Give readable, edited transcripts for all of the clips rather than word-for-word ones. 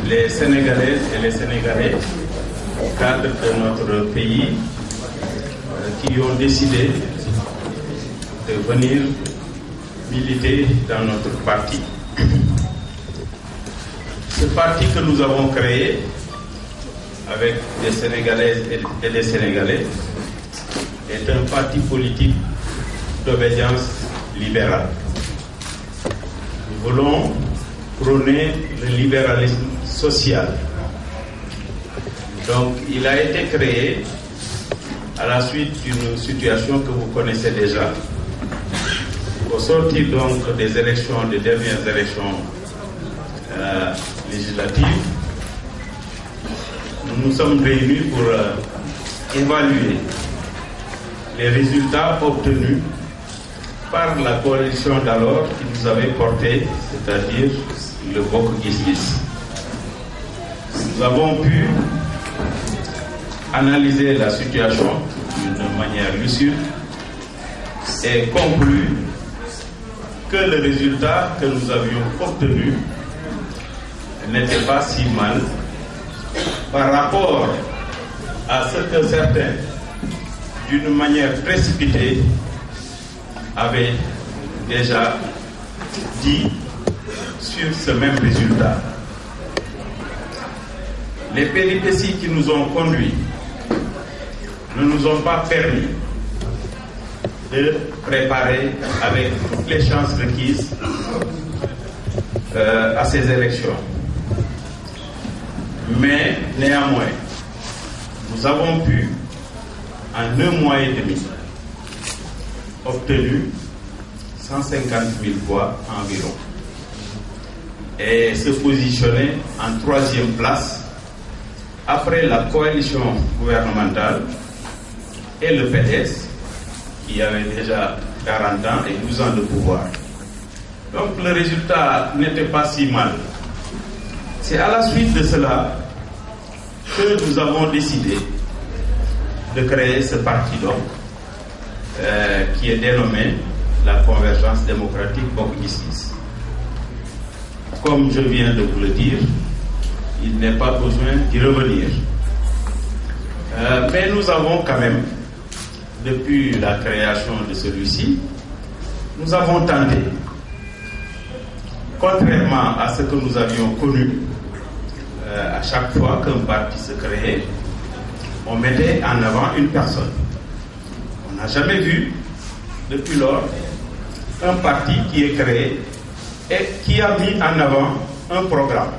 les Sénégalaises et les Sénégalais, cadres de notre pays, qui ont décidé de venir militer dans notre parti. Ce parti que nous avons créé avec des Sénégalaises et des Sénégalais est un parti politique d'obédience libérale. Nous voulons prôner le libéralisme social. Donc, il a été créé à la suite d'une situation que vous connaissez déjà. Au sortir donc des dernières élections législatives, nous nous sommes réunis pour évaluer les résultats obtenus par la coalition d'alors qui nous avait porté, c'est-à-dire le Bokk Gis Gis. Nous avons pu analyser la situation d'une manière lucide et conclure que le résultat que nous avions obtenu n'était pas si mal par rapport à ce que certains, d'une manière précipitée, avaient déjà dit sur ce même résultat. Les péripéties qui nous ont conduits ne nous ont pas permis de préparer avec toutes les chances requises à ces élections. Mais néanmoins, nous avons pu, en 1 mois et demi, obtenir 150 000 voix environ et se positionner en 3e place après la coalition gouvernementale et le PDS qui avait déjà 40 ans et 12 ans de pouvoir. Donc le résultat n'était pas si mal. C'est à la suite de cela que nous avons décidé de créer ce parti donc, qui est dénommé la Convergence démocratique Bokk Gis Gis. Comme je viens de vous le dire, il n'est pas besoin d'y revenir. Mais nous avons quand même, depuis la création de celui-ci, nous avons tenté, contrairement à ce que nous avions connu, à chaque fois qu'un parti se créait, on mettait en avant une personne. On n'a jamais vu, depuis lors, un parti qui est créé et qui a mis en avant un programme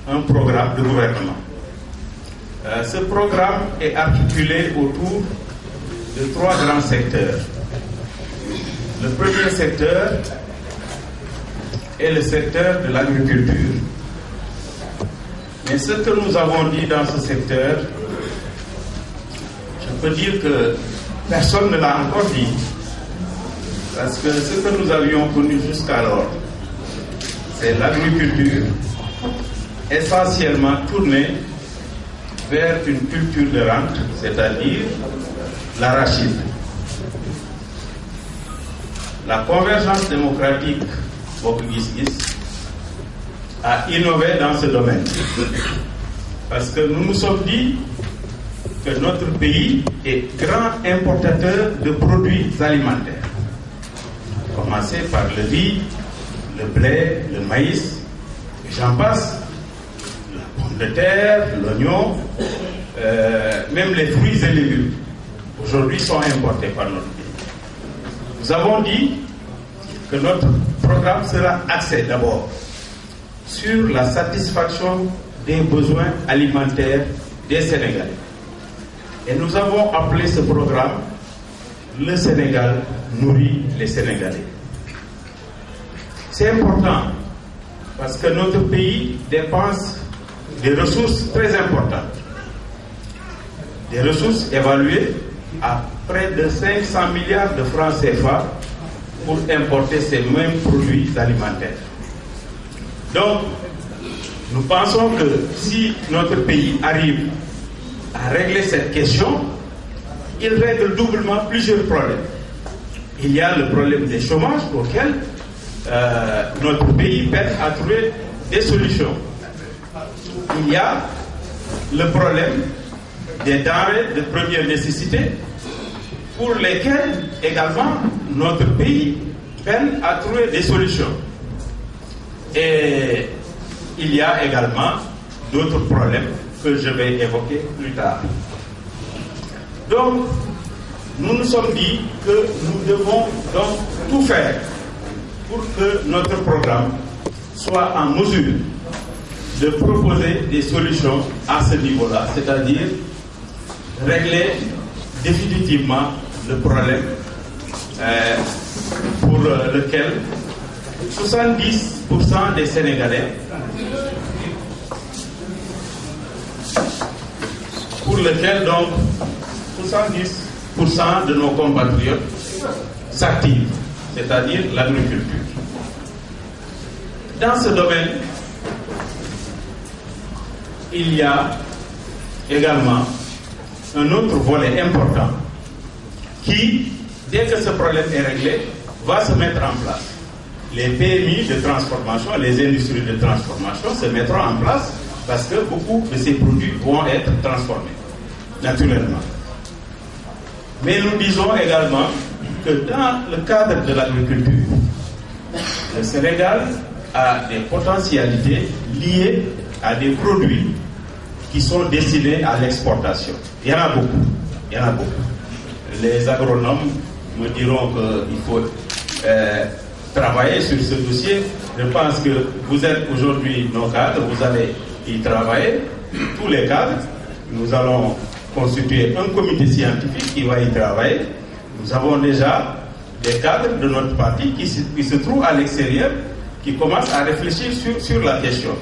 de gouvernement. Ce programme est articulé autour de 3 grands secteurs. Le premier secteur est le secteur de l'agriculture. Mais ce que nous avons dit dans ce secteur, je peux dire que personne ne l'a encore dit. Parce que ce que nous avions connu jusqu'alors, c'est l'agriculture essentiellement tournée vers une culture de rente, c'est-à-dire l'arachide. La Convergence démocratique Bokk Gis Gis a innové dans ce domaine. Parce que nous nous sommes dit que notre pays est grand importateur de produits alimentaires. Commencer par le riz, le blé, le maïs, et j'en passe, la pomme de terre, l'oignon, même les fruits et légumes, aujourd'hui sont importés par notre pays. Nous avons dit que notre programme sera axé d'abord sur la satisfaction des besoins alimentaires des Sénégalais. Et nous avons appelé ce programme « Le Sénégal nourrit les Sénégalais ». C'est important parce que notre pays dépense des ressources très importantes. Des ressources évaluées à près de 500 milliards de francs CFA pour importer ces mêmes produits alimentaires. Donc, nous pensons que si notre pays arrive à régler cette question, il règle doublement plusieurs problèmes. Il y a le problème des chômages auquel notre pays peine à trouver des solutions. il y a le problème des denrées de première nécessité pour lesquelles également notre pays peine à trouver des solutions. Et il y a également d'autres problèmes que je vais évoquer plus tard. Donc, nous nous sommes dit que nous devons donc tout faire pour que notre programme soit en mesure de proposer des solutions à ce niveau-là, c'est-à-dire régler définitivement le problème pour lequel 70% des Sénégalais, pour lequel donc 70% de nos compatriotes s'activent, c'est-à-dire l'agriculture. Dans ce domaine, il y a également un autre volet important qui, dès que ce problème est réglé, va se mettre en place. Les PMI de transformation, les industries de transformation se mettront en place parce que beaucoup de ces produits vont être transformés, naturellement. Mais nous disons également que dans le cadre de l'agriculture, le Sénégal a des potentialités liées à des produits qui sont destinés à l'exportation. Il y en a beaucoup. Il y en a beaucoup. Les agronomes me diront qu'il faut travailler sur ce dossier. Je pense que vous êtes aujourd'hui nos cadres, vous allez y travailler, tous les cadres. Nous allons constituer un comité scientifique qui va y travailler. Nous avons déjà des cadres de notre parti qui se trouvent à l'extérieur, qui commencent à réfléchir sur la question.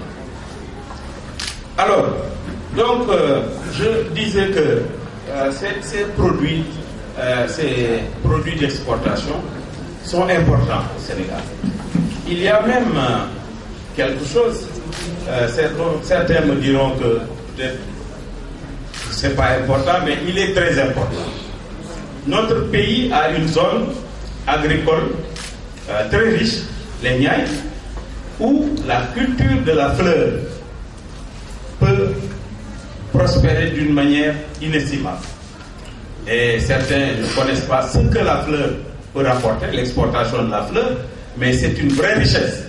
Alors, donc, je disais que ces produits d'exportation sont importants au Sénégal. Il y a même quelque chose, certains me diront que peut-être ce n'est pas important, mais il est très important. Notre pays a une zone agricole très riche, les Niayes, où la culture de la fleur peut prospérer d'une manière inestimable. Et certains ne connaissent pas ce que la fleur peut rapporter, l'exportation de la fleur, mais c'est une vraie richesse.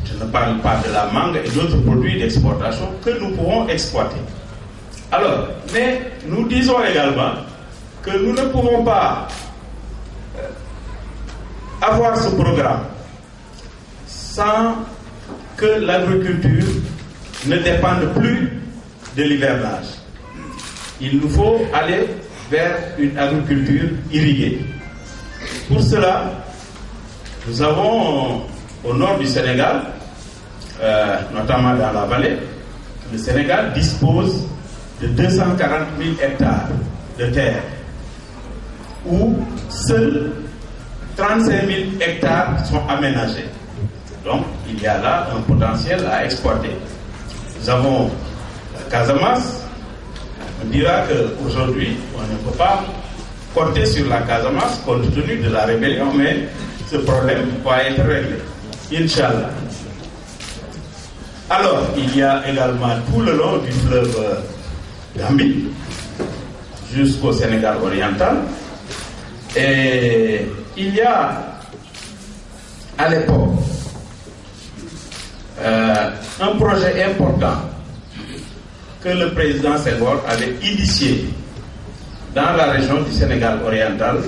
Je ne parle pas de la mangue et d'autres produits d'exportation que nous pouvons exploiter. Alors, mais nous disons également que nous ne pouvons pas avoir ce programme sans que l'agriculture ne dépende plus de l'hivernage. Il nous faut aller vers une agriculture irriguée. Pour cela, nous avons au nord du Sénégal, notamment dans la vallée, le Sénégal dispose de 240 000 hectares de terre, où seuls 35 000 hectares sont aménagés. Donc, il y a là un potentiel à exploiter. Nous avons Casamance. On dira qu'aujourd'hui, on ne peut pas compter sur la Casamance compte tenu de la rébellion, mais ce problème va être réglé. Inch'Allah. Alors, il y a également tout le long du fleuve Gambie jusqu'au Sénégal oriental. Et il y a à l'époque un projet important que le président Senghor avait initié dans la région du Sénégal oriental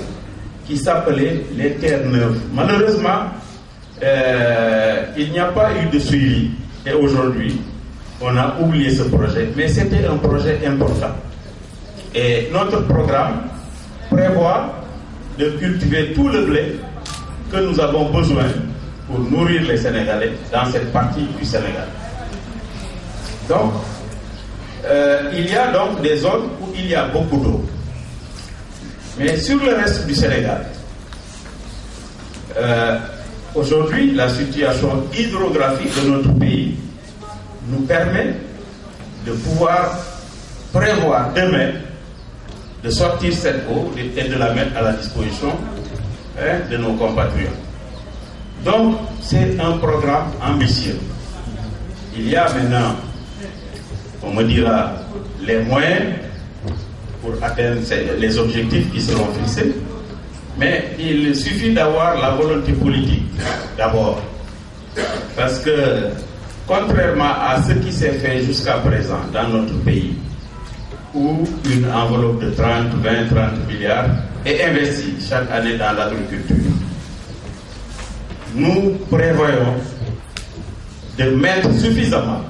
qui s'appelait les Terres Neuves. Malheureusement, il n'y a pas eu de suivi et aujourd'hui, on a oublié ce projet, mais c'était un projet important. Et notre programme prévoit de cultiver tout le blé que nous avons besoin pour nourrir les Sénégalais dans cette partie du Sénégal. Donc, il y a donc des zones où il y a beaucoup d'eau. Mais sur le reste du Sénégal, aujourd'hui, la situation hydrographique de notre pays nous permet de pouvoir prévoir demain de sortir cette eau et de la mettre à la disposition de nos compatriotes. Donc, c'est un programme ambitieux. il y a maintenant, on me dira, les moyens pour atteindre les objectifs qui seront fixés, mais il suffit d'avoir la volonté politique d'abord. Parce que, contrairement à ce qui s'est fait jusqu'à présent dans notre pays, où une enveloppe de 30 milliards est investie chaque année dans l'agriculture, nous prévoyons de mettre suffisamment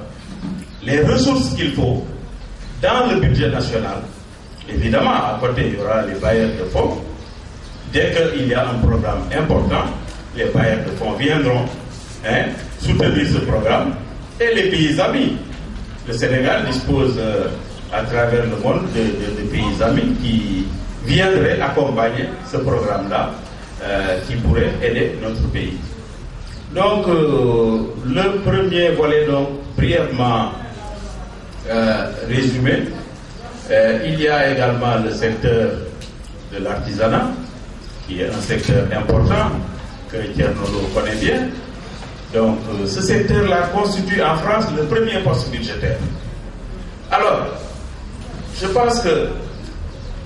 les ressources qu'il faut dans le budget national. Évidemment, à côté, il y aura les bailleurs de fonds. Dès qu'il y a un programme important, les bailleurs de fonds viendront soutenir ce programme. Et les pays amis. Le Sénégal dispose à travers le monde de pays amis qui viendraient accompagner ce programme-là qui pourrait aider notre pays. Donc, le premier volet, donc, brièvement résumé, il y a également le secteur de l'artisanat, qui est un secteur important, que Thierno connaît bien. Donc, ce secteur-là constitue en France le premier poste budgétaire. Alors, je pense que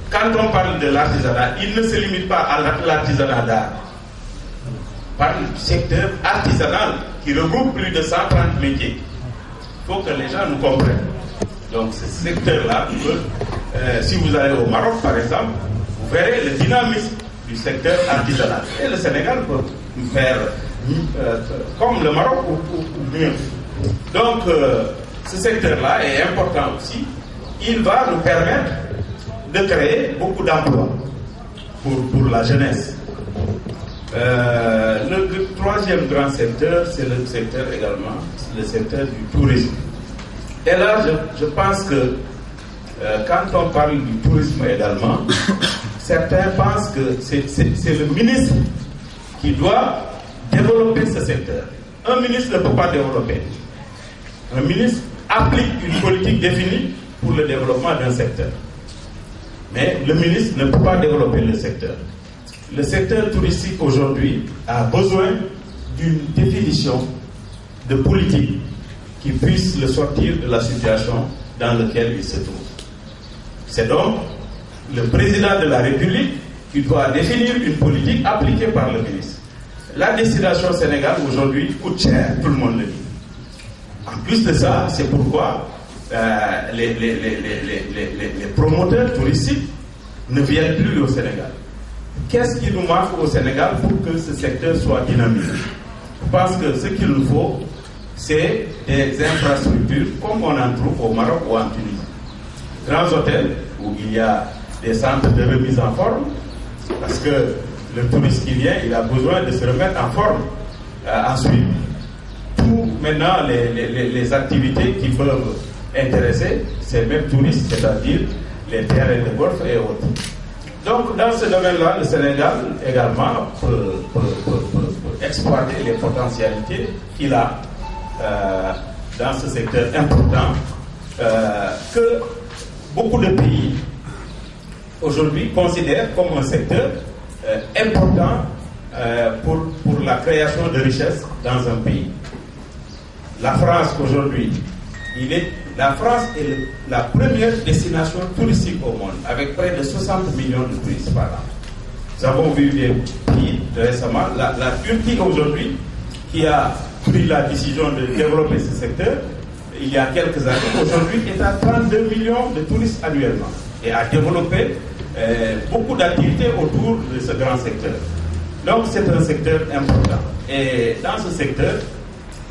quand on parle de l'artisanat, il ne se limite pas à l'artisanat d'art. On parle du secteur artisanal qui regroupe plus de 130 métiers. Il faut que les gens nous comprennent. Donc, ce secteur-là, si vous allez au Maroc, par exemple, vous verrez le dynamisme du secteur artisanal. Et le Sénégal peut faire comme le Maroc ou mieux. Donc, ce secteur-là est important aussi. Il va nous permettre de créer beaucoup d'emplois pour la jeunesse. Le troisième grand secteur, c'est le secteur également, le secteur du tourisme. Et là, je pense que quand on parle du tourisme également, certains pensent que c'est le ministre qui doit développer ce secteur. Un ministre ne peut pas développer. Un ministre applique une politique définie pour le développement d'un secteur. Mais le ministre ne peut pas développer le secteur. Le secteur touristique aujourd'hui a besoin d'une définition de politique qui puisse le sortir de la situation dans laquelle il se trouve. C'est donc le président de la République qui doit définir une politique appliquée par le ministre. La destination au Sénégal aujourd'hui coûte cher, tout le monde le dit. En plus de ça, c'est pourquoi les promoteurs touristiques ne viennent plus au Sénégal. Qu'est-ce qui nous manque au Sénégal pour que ce secteur soit dynamique? Je pense que ce qu'il nous faut, c'est des infrastructures comme on en trouve au Maroc ou en Tunisie. Grands hôtels où il y a des centres de remise en forme, parce que le touriste qui vient, il a besoin de se remettre en forme. Ensuite, tout maintenant les activités qui peuvent intéresser ces mêmes touristes, c'est-à-dire les terrains de golf et autres. Donc, dans ce domaine-là, le Sénégal également peut exploiter les potentialités qu'il a dans ce secteur important que beaucoup de pays aujourd'hui considèrent comme un secteur important pour la création de richesses dans un pays. La France aujourd'hui, la France est la première destination touristique au monde, avec près de 60 millions de touristes par an. Nous avons vu des pays récemment, la Turquie aujourd'hui, qui a pris la décision de développer ce secteur, il y a quelques années, aujourd'hui est à 32 millions de touristes annuellement et a développé beaucoup d'activités autour de ce grand secteur. Donc c'est un secteur important. Et dans ce secteur,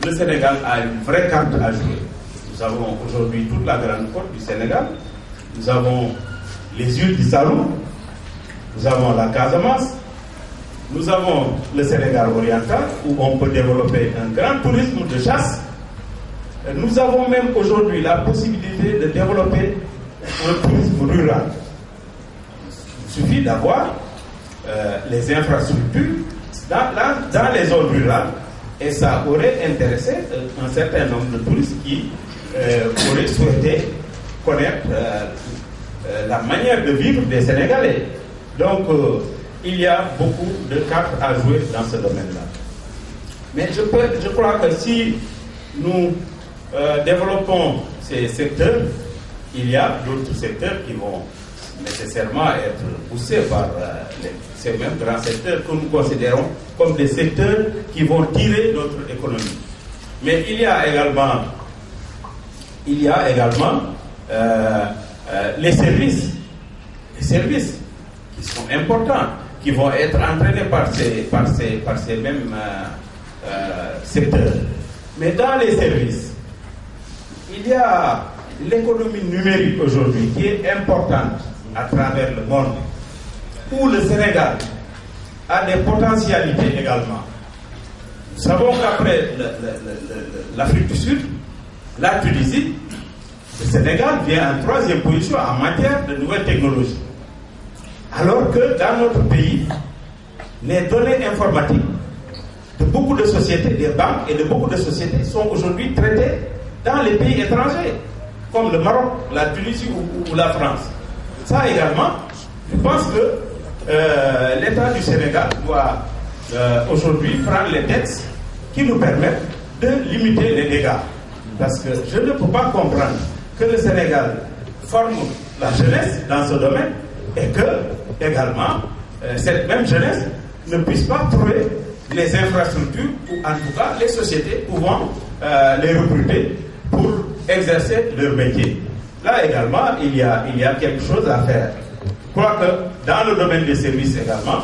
le Sénégal a une vraie carte à jouer. Nous avons aujourd'hui toute la grande côte du Sénégal, nous avons les îles du Saloum, nous avons la Casamance, nous avons le Sénégal oriental où on peut développer un grand tourisme de chasse. Nous avons même aujourd'hui la possibilité de développer un tourisme rural. Il suffit d'avoir les infrastructures dans les zones rurales et ça aurait intéressé un certain nombre de touristes qui auraient souhaité connaître la manière de vivre des Sénégalais. Donc, il y a beaucoup de cartes à jouer dans ce domaine-là. Mais je crois que si nous développons ces secteurs, il y a d'autres secteurs qui vont nécessairement être poussés par ces mêmes grands secteurs que nous considérons comme des secteurs qui vont tirer notre économie. Mais il y a également les services qui sont importants, qui vont être entraînés par ces mêmes secteurs. Mais dans les services, il y a l'économie numérique aujourd'hui qui est importante à travers le monde, où le Sénégal a des potentialités également. Nous savons qu'après l'Afrique du Sud, la Tunisie, le Sénégal vient en troisième position en matière de nouvelles technologies. Alors que dans notre pays, les données informatiques de beaucoup de sociétés, des banques et de beaucoup de sociétés sont aujourd'hui traitées dans les pays étrangers, comme le Maroc, la Tunisie ou la France. Ça également, je pense que l'État du Sénégal doit aujourd'hui prendre les textes qui nous permettent de limiter les dégâts. Parce que je ne peux pas comprendre que le Sénégal forme la jeunesse dans ce domaine et que, également, cette même jeunesse ne puisse pas trouver les infrastructures ou en tout cas les sociétés pouvant les recruter pour exercer leur métier. Là également, il y a quelque chose à faire. Je crois que dans le domaine des services également,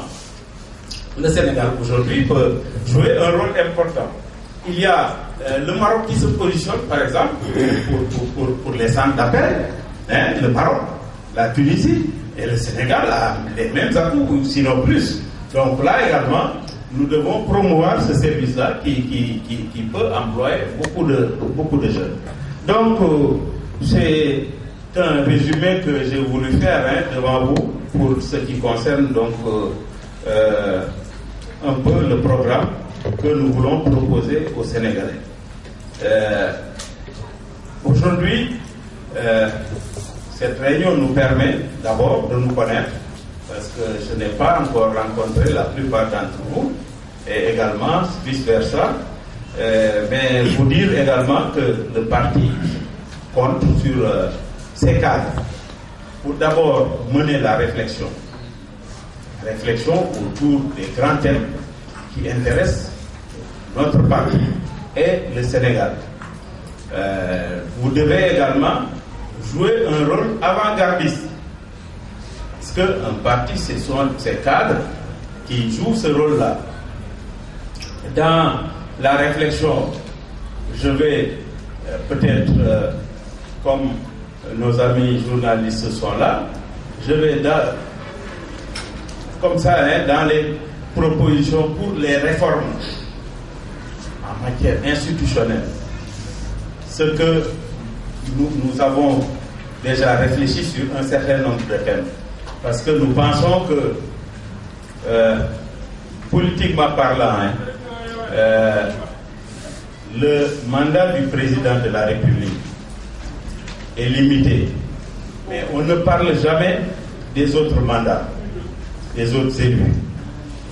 le Sénégal aujourd'hui peut jouer un rôle important. Il y a le Maroc qui se positionne, par exemple, pour les centres d'appel, le Maroc, la Tunisie et le Sénégal a les mêmes atouts, sinon plus. Donc là également, nous devons promouvoir ce service-là qui peut employer beaucoup de jeunes. Donc, c'est un résumé que j'ai voulu faire devant vous pour ce qui concerne donc un peu le programme que nous voulons proposer aux Sénégalais. Aujourd'hui, cette réunion nous permet d'abord de nous connaître, parce que je n'ai pas encore rencontré la plupart d'entre vous, et également vice-versa, mais vous dire également que le parti compte sur ces cadres pour d'abord mener la réflexion autour des grands thèmes qui intéressent notre parti et le Sénégal. Vous devez également jouer un rôle avant-gardiste, parce qu'un parti, ce sont ces cadres qui jouent ce rôle-là. Dans la réflexion, je vais peut-être, comme nos amis journalistes sont là, je vais comme ça, dans les propositions pour les réformes en matière institutionnelle. Ce que nous avons déjà réfléchi sur un certain nombre de thèmes. Parce que nous pensons que, politiquement parlant, le mandat du président de la République est limité. Mais on ne parle jamais des autres mandats, des autres élus,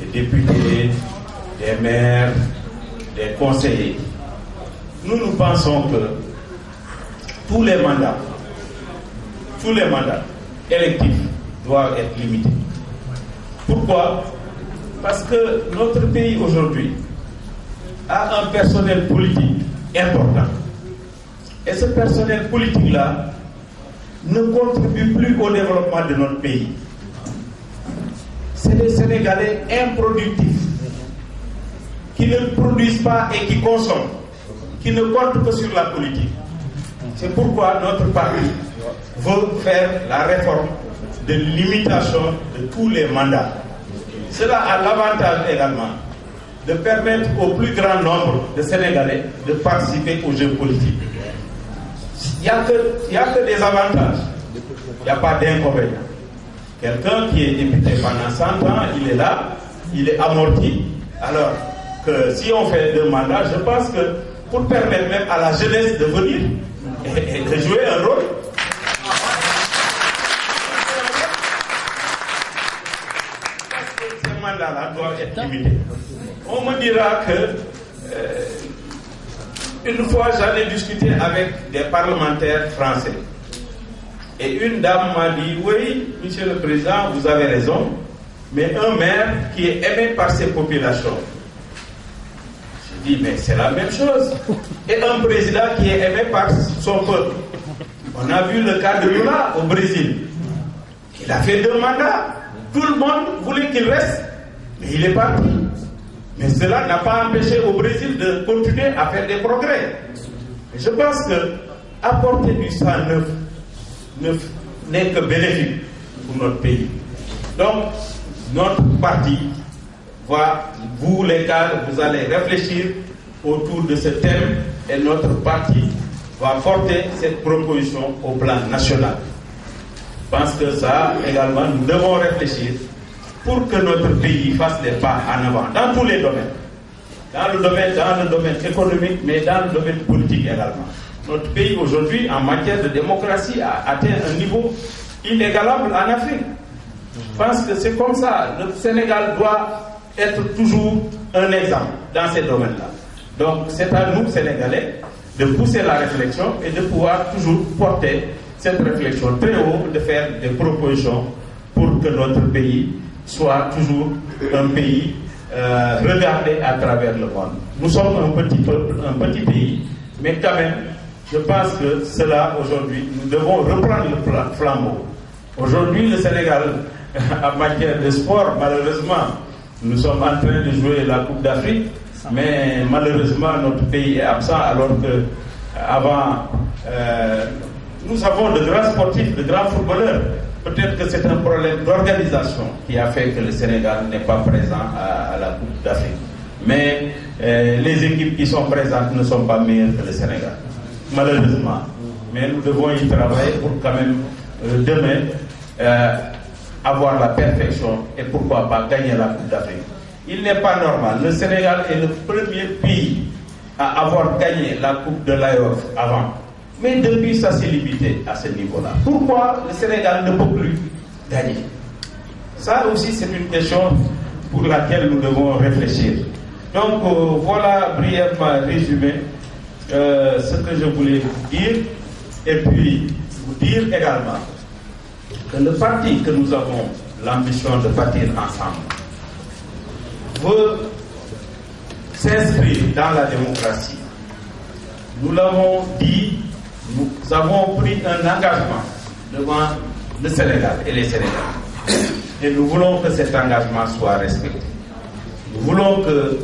des députés, des maires, des conseillers. Nous pensons que tous les mandats électifs doivent être limités. Pourquoi? Parce que notre pays aujourd'hui a un personnel politique important. Et ce personnel politique-là ne contribue plus au développement de notre pays. C'est des Sénégalais improductifs, qui ne produisent pas et qui consomment, qui ne comptent que sur la politique. C'est pourquoi notre parti veut faire la réforme de limitation de tous les mandats. Cela a l'avantage également de permettre au plus grand nombre de Sénégalais de participer aux jeux politiques. Il n'y a que des avantages, il n'y a pas d'inconvénients. Quelqu'un qui est député pendant 100 ans, il est là, il est amorti, alors que si on fait 2 mandats, je pense que pour permettre même à la jeunesse de venir et de jouer un rôle, ces mandats-là doivent être limités. On me dira que Une fois, j'en ai discuté avec des parlementaires français. Et une dame m'a dit, oui, monsieur le président, vous avez raison, mais un maire qui est aimé par ses populations. Je dis, mais c'est la même chose. Et un président qui est aimé par son peuple. On a vu le cas de Lula au Brésil. Il a fait 2 mandats. Tout le monde voulait qu'il reste, mais il est parti. Mais cela n'a pas empêché au Brésil de continuer à faire des progrès. Et je pense que apporter du sang neuf n'est que bénéfique pour notre pays. Donc, notre parti va, vous les cadres, vous allez réfléchir autour de ce thème et notre parti va porter cette proposition au plan national. Je pense que ça, également, nous devons réfléchir pour que notre pays fasse des pas en avant, dans tous les domaines. Dans le domaine économique, mais dans le domaine politique également. Notre pays, aujourd'hui, en matière de démocratie, a atteint un niveau inégalable en Afrique. Je pense que c'est comme ça. Le Sénégal doit être toujours un exemple dans ces domaines-là. Donc, c'est à nous, Sénégalais, de pousser la réflexion et de pouvoir toujours porter cette réflexion très haut, de faire des propositions pour que notre pays soit toujours un pays regardé à travers le monde. Nous sommes un petit peuple, un petit pays, mais quand même, je pense que cela, aujourd'hui, nous devons reprendre le flambeau. Aujourd'hui, le Sénégal, en matière de sport, malheureusement, nous sommes en train de jouer la Coupe d'Afrique, mais malheureusement, notre pays est absent, alors que avant, nous avons de grands sportifs, de grands footballeurs. Peut-être que c'est un problème d'organisation qui a fait que le Sénégal n'est pas présent à la Coupe d'Afrique. Mais les équipes qui sont présentes ne sont pas meilleures que le Sénégal, malheureusement. Mais nous devons y travailler pour quand même demain avoir la perfection et pourquoi pas gagner la Coupe d'Afrique. Il n'est pas normal. Le Sénégal est le premier pays à avoir gagné la Coupe de l'AOF avant. Mais depuis, ça s'est limité à ce niveau-là. Pourquoi le Sénégal ne peut plus gagner? Ça aussi, c'est une question pour laquelle nous devons réfléchir. Donc, voilà brièvement résumé ce que je voulais vous dire. Et puis, vous dire également que le parti que nous avons l'ambition de bâtir ensemble veut s'inscrire dans la démocratie. Nous l'avons dit, nous avons pris un engagement devant le Sénégal et les Sénégalais. Et nous voulons que cet engagement soit respecté. Nous voulons que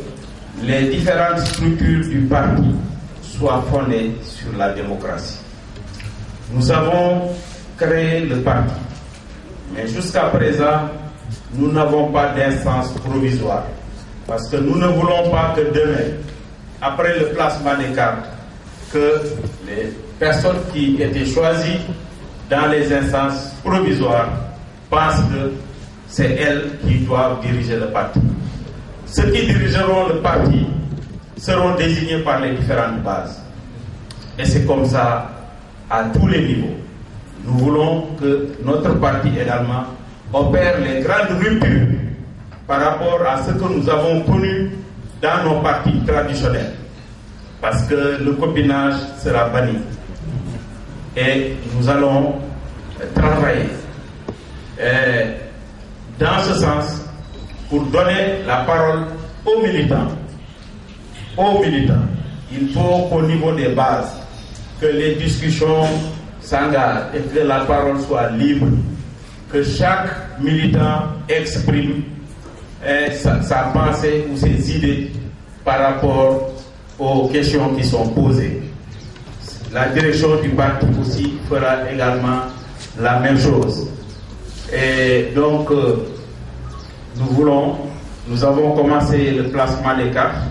les différentes structures du parti soient fondées sur la démocratie. Nous avons créé le parti, mais jusqu'à présent, nous n'avons pas d'instance provisoire. Parce que nous ne voulons pas que demain, après le placement des cartes, que les personnes qui étaient choisies dans les instances provisoires pensent que c'est elles qui doivent diriger le parti. Ceux qui dirigeront le parti seront désignés par les différentes bases. Et c'est comme ça à tous les niveaux. Nous voulons que notre parti également opère les grandes ruptures par rapport à ce que nous avons connu dans nos partis traditionnels. Parce que le copinage sera banni. Et nous allons travailler dans ce sens pour donner la parole aux militants. Il faut qu'au niveau des bases, que les discussions s'engagent et que la parole soit libre, que chaque militant exprime sa pensée ou ses idées par rapport aux questions qui sont posées. La direction du parti aussi fera également la même chose. Et donc, nous avons commencé le placement des cartes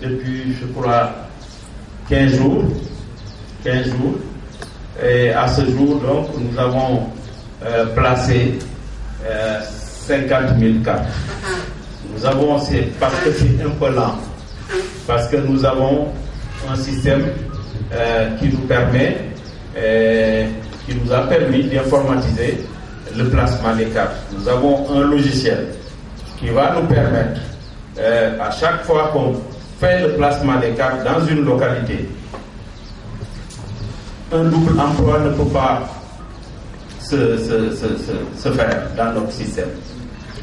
depuis, je crois, 15 jours. Et à ce jour, donc, nous avons placé 50 000 cartes. Nous avons, c'est parce que c'est un peu lent, parce que nous avons un système qui nous permet, qui nous a permis d'informatiser le placement des cartes. Nous avons un logiciel qui va nous permettre, à chaque fois qu'on fait le placement des cartes dans une localité, un double emploi ne peut pas se faire dans notre système.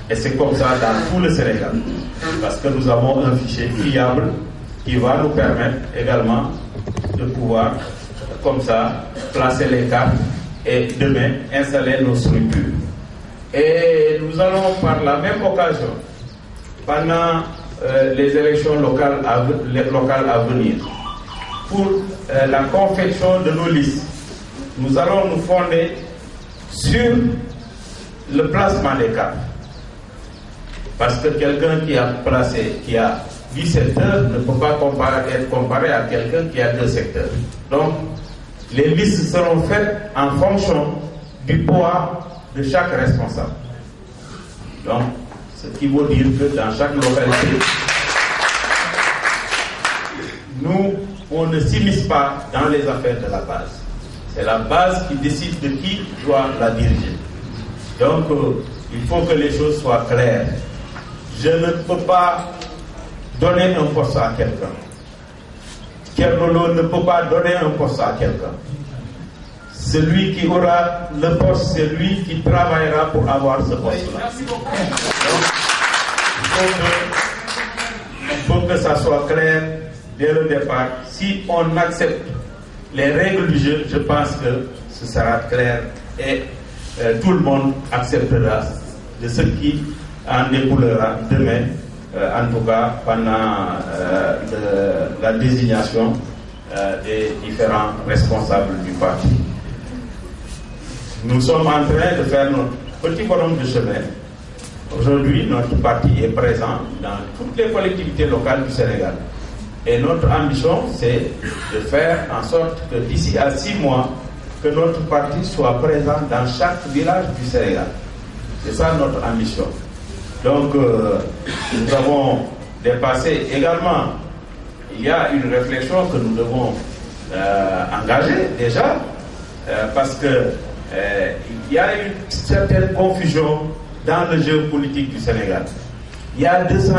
Et c'est comme ça dans tout le Sénégal. Parce que nous avons un fichier fiable qui va nous permettre également de pouvoir, comme ça, placer les cartes et demain installer nos structures. Et nous allons par la même occasion, pendant les élections locales à venir, pour la confection de nos listes, nous allons nous fonder sur le placement des cartes. Parce que quelqu'un qui a 10 secteurs ne peut pas être comparé à quelqu'un qui a 2 secteurs. Donc, les listes seront faites en fonction du poids de chaque responsable. Donc, ce qui veut dire que dans chaque localité, nous, on ne s'immisce pas dans les affaires de la base. C'est la base qui décide de qui doit la diriger. Donc, il faut que les choses soient claires. Je ne peux pas donner un poste à quelqu'un. Kerno ne peut pas donner un poste à quelqu'un. Celui qui aura le poste, c'est lui qui travaillera pour avoir ce poste-là. Il faut que ça soit clair dès le départ. Si on accepte les règles du jeu, je pense que ce sera clair et tout le monde acceptera de ce qui en découlera demain, en tout cas pendant la désignation des différents responsables du parti. Nous sommes en train de faire notre petit bonhomme de chemin. Aujourd'hui, notre parti est présent dans toutes les collectivités locales du Sénégal. Et notre ambition, c'est de faire en sorte que d'ici à 6 mois, que notre parti soit présent dans chaque village du Sénégal. C'est ça notre ambition. Donc, nous avons dépassé également, il y a une réflexion que nous devons engager déjà, parce que il y a une certaine confusion dans le jeu politique du Sénégal. Il y a 200